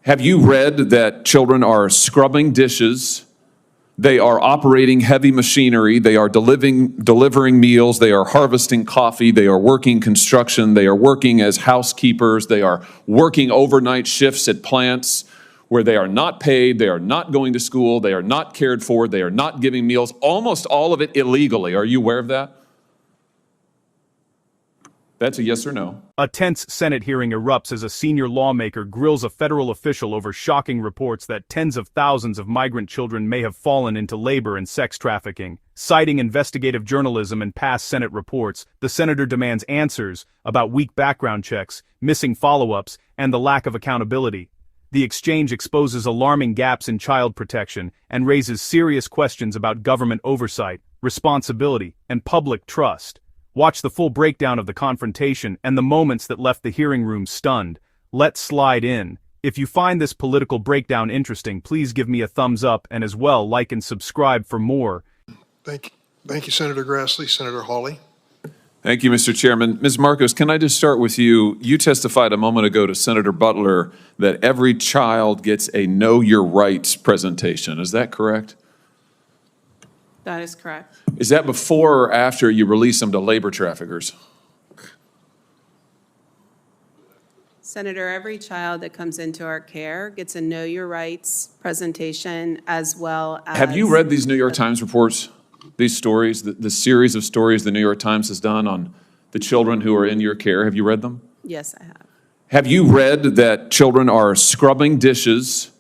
Have you read that children are scrubbing dishes? They are operating heavy machinery. They are delivering meals. They are harvesting coffee. They are working construction. They are working as housekeepers. They are working overnight shifts at plants where they are not paid. They are not going to school. They are not cared for. They are not giving meals. Almost all of it illegally. Are you aware of that? That's a yes or no. A tense Senate hearing erupts as a senior lawmaker grills a federal official over shocking reports that tens of thousands of migrant children may have fallen into labor and sex trafficking. Citing investigative journalism and past Senate reports, the senator demands answers about weak background checks, missing follow-ups, and the lack of accountability. The exchange exposes alarming gaps in child protection and raises serious questions about government oversight, responsibility, and public trust. Watch the full breakdown of the confrontation and the moments that left the hearing room stunned. Let's slide in. If you find this political breakdown interesting, please give me a thumbs up and as well like and subscribe for more. Thank you, Senator Grassley. Senator Hawley. Thank you, Mr. Chairman. Ms. Marcos, can I just start with you? You testified a moment ago to Senator Butler that every child gets a Know Your Rights presentation. Is that correct? That is correct. Is that before or after you release them to labor traffickers? Senator, every child that comes into our care gets a Know Your Rights presentation as well as... Have you read these New York Times reports, these stories, the series of stories the New York Times has done on the children who are in your care? Have you read them? Yes, I have. Have you read that children are scrubbing dishes?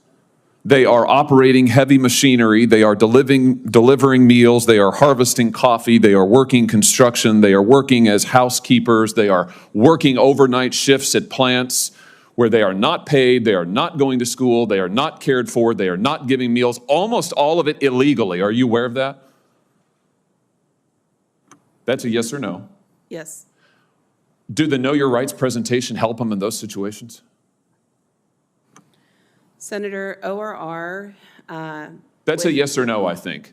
They are operating heavy machinery. They are delivering meals. They are harvesting coffee. They are working construction. They are working as housekeepers. They are working overnight shifts at plants where they are not paid. They are not going to school. They are not cared for. They are not giving meals. Almost all of it illegally. Are you aware of that? That's a yes or no. Yes. Do the Know Your Rights presentation help them in those situations? Senator, ORR... That's a yes or no, I think.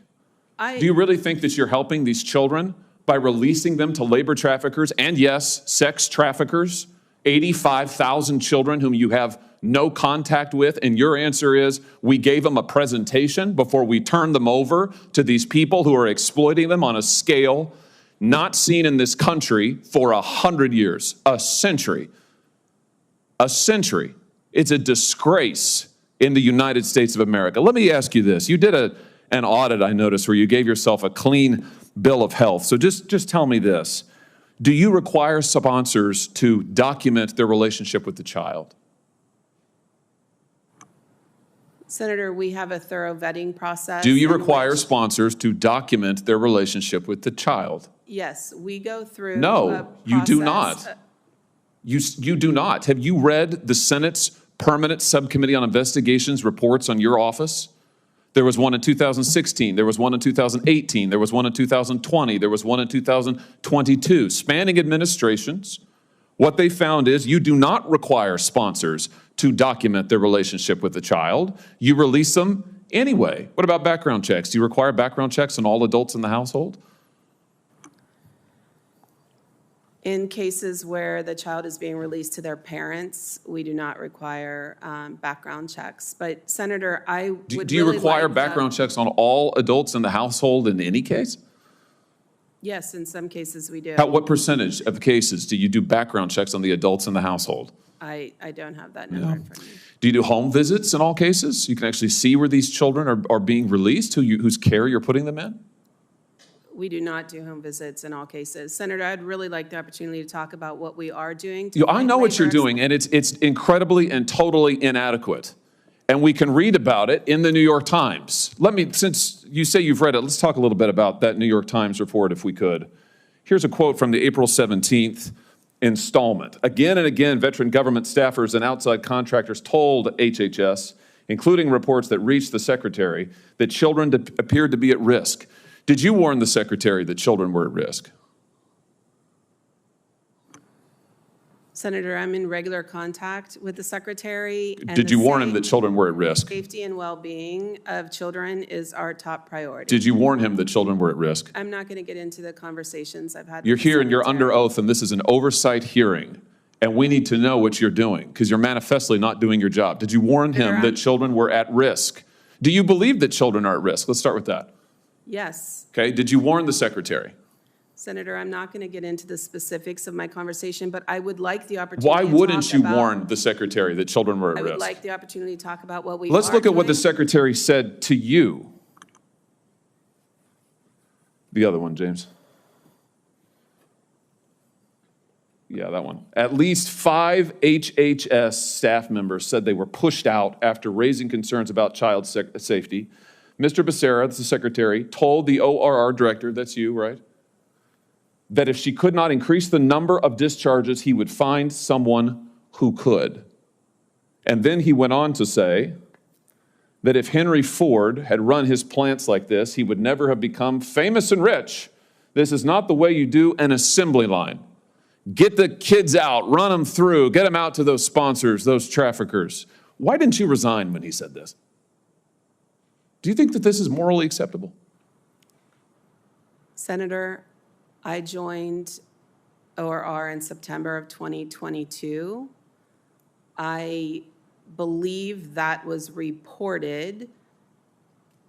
Do you really think that you're helping these children by releasing them to labor traffickers and, yes, sex traffickers? 85,000 children whom you have no contact with, and your answer is we gave them a presentation before we turned them over to these people who are exploiting them on a scale not seen in this country for 100 years, a century. A century. It's a disgrace in the United States of America. Let me ask you this. You did an audit, I noticed, where you gave yourself a clean bill of health. So just tell me this. Do you require sponsors to document their relationship with the child? Senator, we have a thorough vetting process. Do you require sponsors to document their relationship with the child? Yes, we go through No, you do not. You do not. Have you read the Senate's Permanent Subcommittee on Investigations reports on your office? There was one in 2016. There was one in 2018. There was one in 2020. There was one in 2022. Spanning administrations, what they found is you do not require sponsors to document their relationship with the child. You release them anyway. What about background checks? Do you require background checks on all adults in the household? In cases where the child is being released to their parents, we do not require background checks. But Senator, I would Do you really require like background checks on all adults in the household in any case? Yes, in some cases we do. What percentage of cases do you do background checks on the adults in the household? I don't have that number in front of me. Do you do home visits in all cases? You can actually see where these children are being released, whose care you're putting them in? We do not do home visits in all cases. Senator, I'd really like the opportunity to talk about what we are doing. I know what you're doing, and it's incredibly and totally inadequate. And we can read about it in the New York Times. Since you say you've read it, let's talk a little bit about that New York Times report if we could. Here's a quote from the April 17th installment. Again and again, veteran government staffers and outside contractors told HHS, including reports that reached the secretary, that children appeared to be at risk. Did you warn the secretary that children were at risk? Senator, I'm in regular contact with the secretary. Did you warn him that children were at risk? Safety and well-being of children is our top priority. Did you warn him that children were at risk? I'm not going to get into the conversations I've had. You're here and you're under oath, and this is an oversight hearing. And we need to know what you're doing because you're manifestly not doing your job. Did you warn him that children were at risk? Do you believe that children are at risk? Let's start with that. Yes. Okay, did you warn the secretary? Senator, I'm not going to get into the specifics of my conversation, but I would like the opportunity Why to wouldn't talk you about- warn the secretary that children were at I risk? would like the opportunity to talk about what we Let's are look at what the doing. secretary said to you. The other one, James. Yeah, that one. At least 5 HHS staff members said they were pushed out after raising concerns about child safety. Mr. Becerra, the secretary, told the ORR director, that's you, right, that if she could not increase the number of discharges, he would find someone who could. And then he went on to say that if Henry Ford had run his plants like this, he would never have become famous and rich. This is not the way you do an assembly line. Get the kids out, run them through, get them out to those sponsors, those traffickers. Why didn't you resign when he said this? Do you think that this is morally acceptable? Senator, I joined ORR in September of 2022. I believe that was reported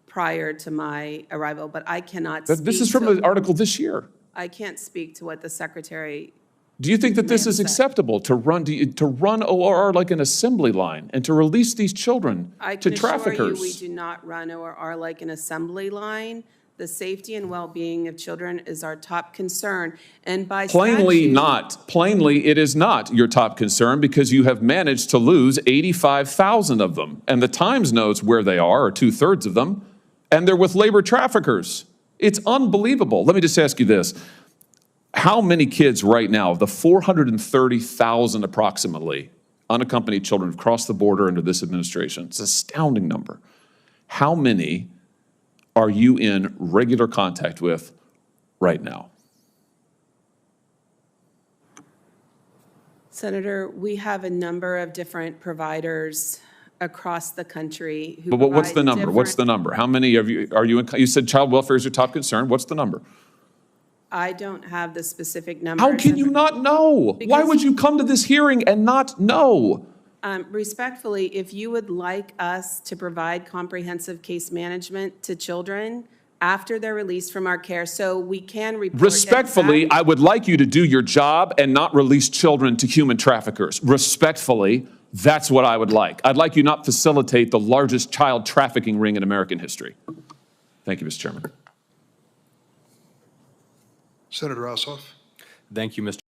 prior to my arrival, but I cannot speak This is from to, an article this year. I can't speak to what the secretary. Do you think that this Ma'am, is sir. acceptable to run ORR like an assembly line and to release these children I to can assure traffickers? you, we do not run ORR like an assembly line. The safety and well-being of children is our top concern, and by Plainly statute- not. Plainly, it is not your top concern because you have managed to lose 85,000 of them. And the Times knows where they are, or 2/3 of them, and they're with labor traffickers. It's unbelievable. Let me just ask you this. How many kids right now, of the 430,000 approximately, unaccompanied children have crossed the border under this administration? It's an astounding number. How many are you in regular contact with right now? Senator, we have a number of different providers across the country who But what's the provide number? What's the different- number? How many of you are you in? You said child welfare is your top concern. What's the number? I don't have the specific numbers. How can you not know? Why Because- would you come to this hearing and not know? Respectfully, if you would like us to provide comprehensive case management to children after they're released from our care, so we can report. Respectfully, exact- I would like you to do your job and not release children to human traffickers. Respectfully, that's what I would like. I'd like you not facilitate the largest child trafficking ring in American history. Thank you, Mr. Chairman. Senator Ossoff. Thank you, Mr.